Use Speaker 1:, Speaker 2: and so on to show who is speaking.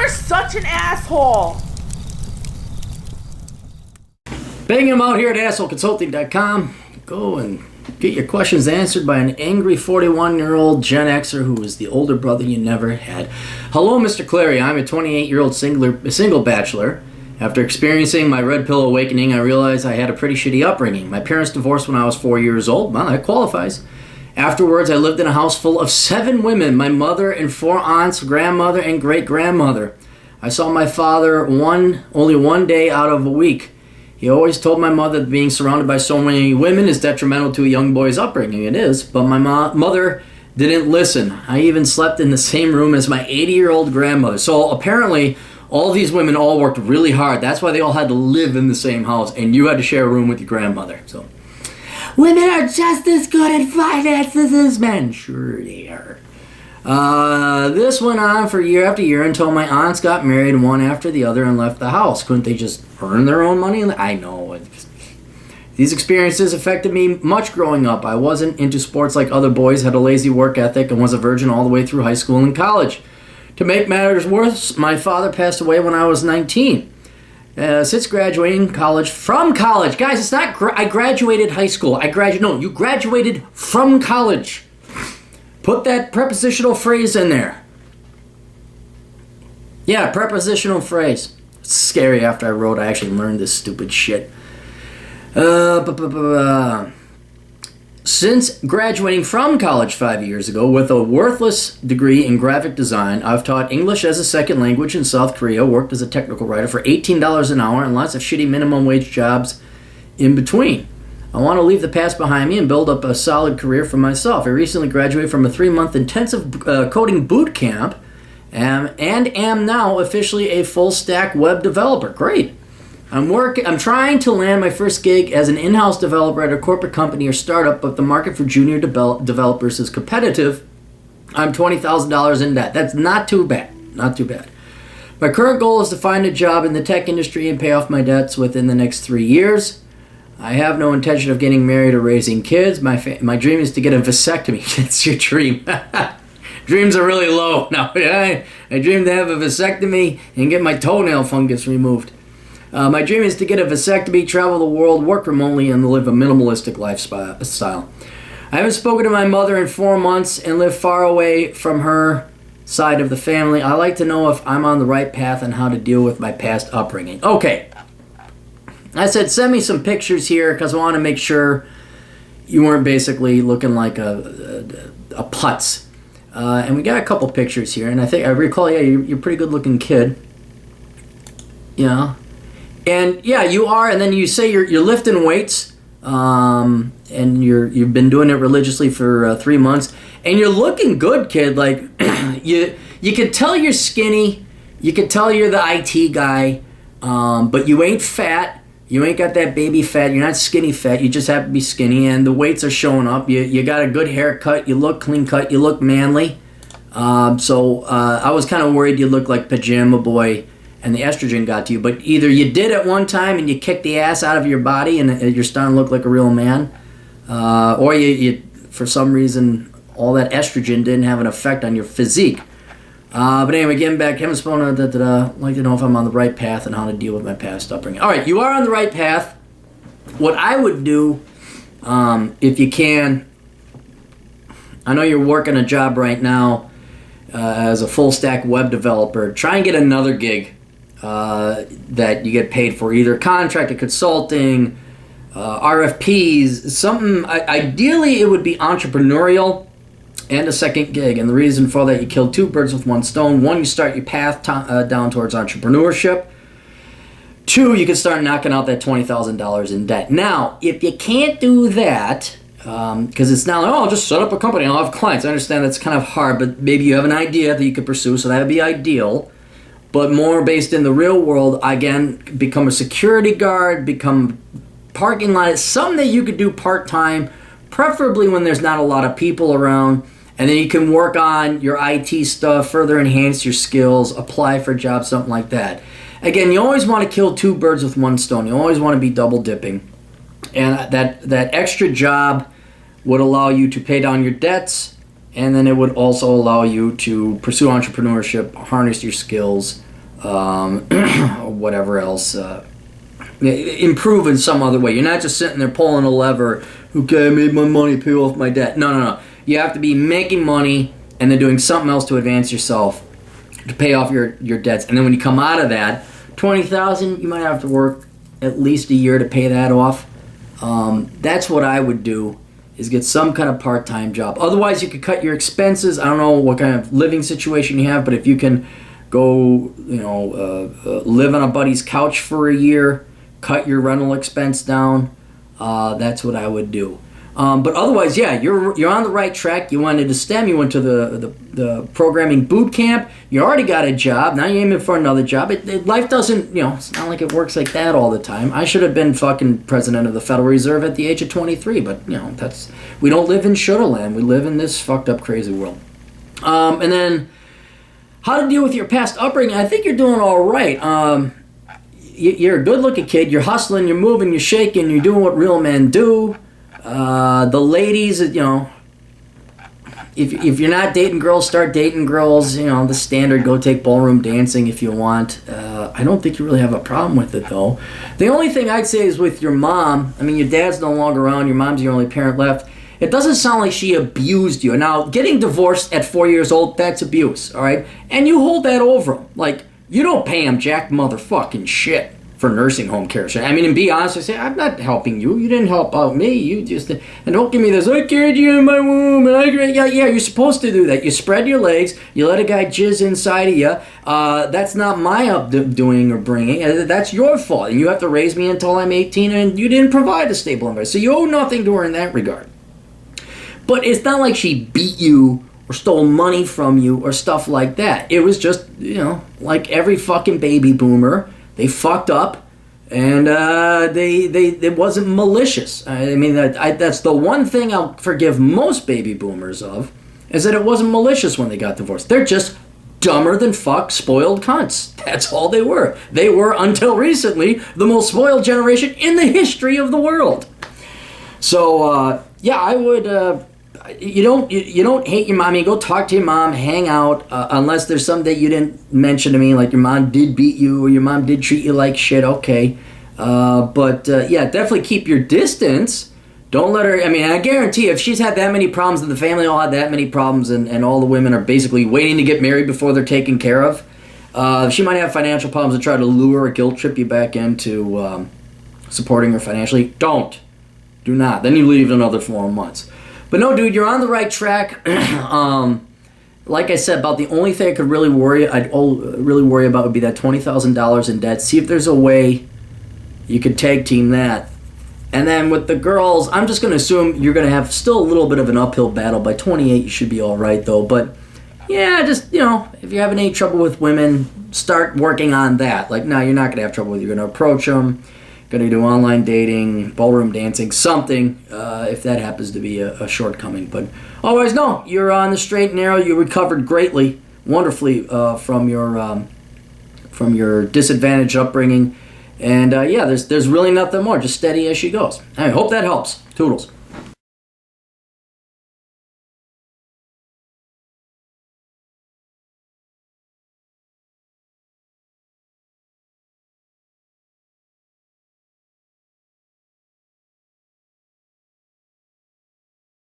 Speaker 1: You're such an asshole.
Speaker 2: Bang him out here at assholeconsulting.com. Go and get your questions answered by an angry 41-year-old Gen Xer who is the older brother you never had. Hello, Mr. Clary. I'm a 28-year-old single bachelor. After experiencing my red pill awakening, I realized I had a pretty shitty upbringing. My parents divorced when I was 4 years old. Well, that qualifies. Afterwards, I lived in a house full of 7 women, my mother and 4 aunts, grandmother, and great-grandmother. I saw my father only one day out of a week. He always told my mother that being surrounded by so many women is detrimental to a young boy's upbringing. It is, but my mother didn't listen. I even slept in the same room as my 80-year-old grandmother. So apparently, all these women all worked really hard. That's why they all had to live in the same house, and you had to share a room with your grandmother. So, women are just as good at finances as men. Sure they are. This went on for year after year until my aunts got married one after the other and left the house. Couldn't they just earn their own money? I know. These experiences affected me much growing up. I wasn't into sports like other boys, had a lazy work ethic, and was a virgin all the way through high school and college. To make matters worse, my father passed away when I was 19. Since graduating from college. Guys, it's not I graduated high school. You graduated from college. Put that prepositional phrase in there. Yeah, prepositional phrase. It's scary after I actually learned this stupid shit. Since graduating from college 5 years ago with a worthless degree in graphic design, I've taught English as a second language in South Korea, worked as a technical writer for $18 an hour, and lots of shitty minimum wage jobs in between. I want to leave the past behind me and build up a solid career for myself. I recently graduated from a 3-month intensive coding boot camp and am now officially a full-stack web developer. Great. I'm trying to land my first gig as an in-house developer at a corporate company or startup, but the market for junior developers is competitive. I'm $20,000 in debt. That's not too bad. Not too bad. My current goal is to find a job in the tech industry and pay off my debts within the next 3 years. I have no intention of getting married or raising kids. My dream is to get a vasectomy. It's your dream. Dreams are really low. No, I dream to have a vasectomy and get my toenail fungus removed. My dream is to get a vasectomy, travel the world, work remotely, and live a minimalistic lifestyle. I haven't spoken to my mother in 4 months and live far away from her side of the family. I like to know if I'm on the right path and how to deal with my past upbringing. Okay. I said send me some pictures here because I want to make sure you weren't basically looking like a putz. And we got a couple pictures here, and I recall, you're a pretty good-looking kid. Yeah. And yeah, you are, and then you say you're lifting weights, and you've been doing it religiously for 3 months, and you're looking good, kid. Like you can tell you're skinny, you can tell you're the IT guy, but you ain't fat. You ain't got that baby fat. You're not skinny fat. You just have to be skinny, and the weights are showing up. You got a good haircut. You look clean cut. You look manly. So I was kind of worried you looked like Pajama Boy and the estrogen got to you. But either you did at one time and you kicked the ass out of your body and you're starting to look like a real man, or you for some reason all that estrogen didn't have an effect on your physique. But anyway, getting back, Kevin Spona, I'd like to know if I'm on the right path and how to deal with my past upbringing. All right, you are on the right path. What I would do, if you can, I know you're working a job right now as a full-stack web developer. Try and get another gig that you get paid for, either contracted consulting, RFPs, something. Ideally, it would be entrepreneurial. And a second gig. And the reason for that, you kill 2 birds with 1 stone. 1, you start your path down towards entrepreneurship. 2, you can start knocking out that $20,000 in debt. Now, if you can't do that, because it's not like, I'll just set up a company and I'll have clients. I understand that's kind of hard, but maybe you have an idea that you could pursue, so that would be ideal. But more based in the real world, again, become a security guard, become parking lot. It's something that you could do part-time, preferably when there's not a lot of people around. And then you can work on your IT stuff, further enhance your skills, apply for jobs, something like that. Again, you always want to kill 2 birds with 1 stone. You always want to be double dipping. And that extra job would allow you to pay down your debts, and then it would also allow you to pursue entrepreneurship, harness your skills, or whatever else. Improve in some other way. You're not just sitting there pulling a lever. Okay, I made my money, pay off my debt. No. You have to be making money and then doing something else to advance yourself to pay off your debts. And then when you come out of that, $20,000, you might have to work at least a year to pay that off. That's what I would do, is get some kind of part-time job. Otherwise, you could cut your expenses. I don't know what kind of living situation you have, but if you can go, live on a buddy's couch for a year, cut your rental expense down, that's what I would do. But otherwise, yeah, you're on the right track. You wanted to STEM. You went to the programming boot camp. You already got a job. Now you're aiming for another job. Life doesn't, it's not like it works like that all the time. I should have been fucking president of the Federal Reserve at the age of 23, but, we don't live in shoulda land. We live in this fucked up, crazy world. And then how to deal with your past upbringing. I think you're doing all right. You're a good-looking kid. You're hustling. You're moving. You're shaking. You're doing what real men do. The ladies, if you're not dating girls, start dating girls. The standard, go take ballroom dancing if you want. I don't think you really have a problem with it, though. The only thing I'd say is with your mom. I mean, your dad's no longer around. Your mom's your only parent left. It doesn't sound like she abused you. Now, getting divorced at 4 years old, that's abuse, all right? And you hold that over him. Like, you don't pay him jack motherfucking shit for nursing home care. I mean, and be honest, I say, I'm not helping you. You didn't help out me. You just, and don't give me this, I carried you in my womb, and yeah, you're supposed to do that. You spread your legs, you let a guy jizz inside of you. That's not my doing or bringing. That's your fault. And you have to raise me until I'm 18, and you didn't provide a stable environment. So you owe nothing to her in that regard. But it's not like she beat you or stole money from you or stuff like that. It was just, like every fucking baby boomer, they fucked up, and it wasn't malicious. I mean, that's the one thing I'll forgive most baby boomers of, is that it wasn't malicious when they got divorced. They're just dumber than fuck, spoiled cunts. That's all they were. They were, until recently, the most spoiled generation in the history of the world. So, I would... You don't hate your mom. I mean, go talk to your mom, hang out, unless there's something that you didn't mention to me, like your mom did beat you or your mom did treat you like shit, okay. But definitely keep your distance. Don't let her, I mean, I guarantee if she's had that many problems and the family all had that many problems and all the women are basically waiting to get married before they're taken care of, she might have financial problems and try to lure or guilt trip you back into supporting her financially. Do not. Then you leave another 4 months. But no, dude, you're on the right track. Like I said, about the only thing I'd really worry about would be that $20,000 in debt. See if there's a way you could tag team that. And then with the girls, I'm just going to assume you're going to have still a little bit of an uphill battle. By 28, you should be all right, though. But, yeah, just, if you're having any trouble with women, start working on that. Like, no, you're not going to have trouble with. You're going to approach them. Going to do online dating, ballroom dancing, something, if that happens to be a shortcoming. But otherwise, no, you're on the straight and narrow. You recovered greatly, wonderfully from your disadvantaged upbringing. And, there's really nothing more. Just steady as she goes. I hope that helps. Toodles.